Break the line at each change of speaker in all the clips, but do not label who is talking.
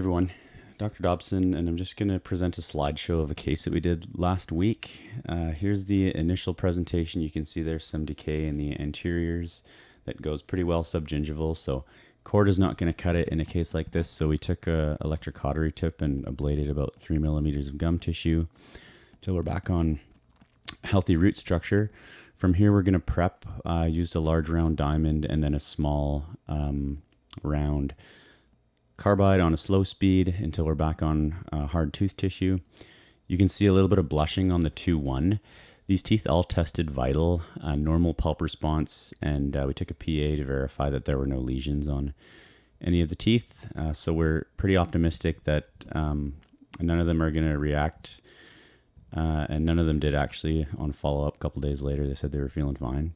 everyone, Dr. Dobson, and I'm just going to present a slideshow of a case that we did last week. Here's the initial presentation. You can see there's some decay in the anteriors that goes pretty well subgingival, so cord is not going to cut it in a case like this, so we took a electric cautery tip and ablated about 3 millimeters of gum tissue till we're back on healthy root structure. From here, we're going to prep. Used a large round diamond and then a small round carbide on a slow speed until we're back on hard tooth tissue. You can see a little bit of blushing on the 2-1. These teeth all tested vital, normal pulp response, and we took a PA to verify that there were no lesions on any of the teeth. So we're pretty optimistic that none of them are going to react, and none of them did actually on follow-up a couple days later. They said they were feeling fine.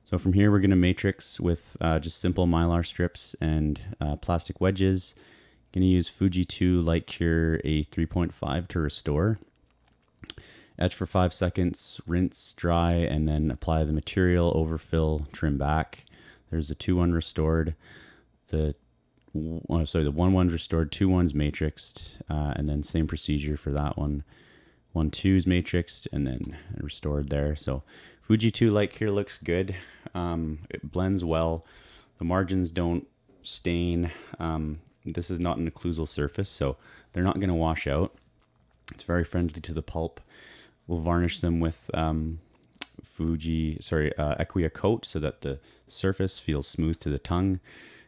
So from here, we're going to matrix with just simple Mylar strips and plastic wedges. Going to use Fuji 2 Light Cure a 3.5 to restore. Etch for 5 seconds, rinse, dry, and then apply the material, overfill, trim back. There's the 2-1 restored. The 1-1's restored, 2-1's matrixed, and then same procedure for that one. 1-2's matrixed and then restored there. So Fuji 2 Light Cure looks good. It blends well. The margins don't stain. This is not an occlusal surface, so they're not going to wash out. It's very friendly to the pulp. We'll varnish them with Equia coat so that the surface feels smooth to the tongue.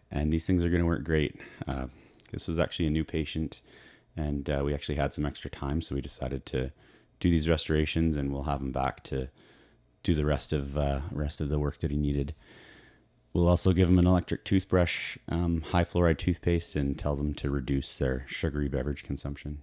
And these things are going to work great. This was actually a new patient, and we actually had some extra time, so we decided to do these restorations, and we'll have him back to do the rest of the work that he needed. We'll also give him an electric toothbrush, high fluoride toothpaste, and tell them to reduce their sugary beverage consumption.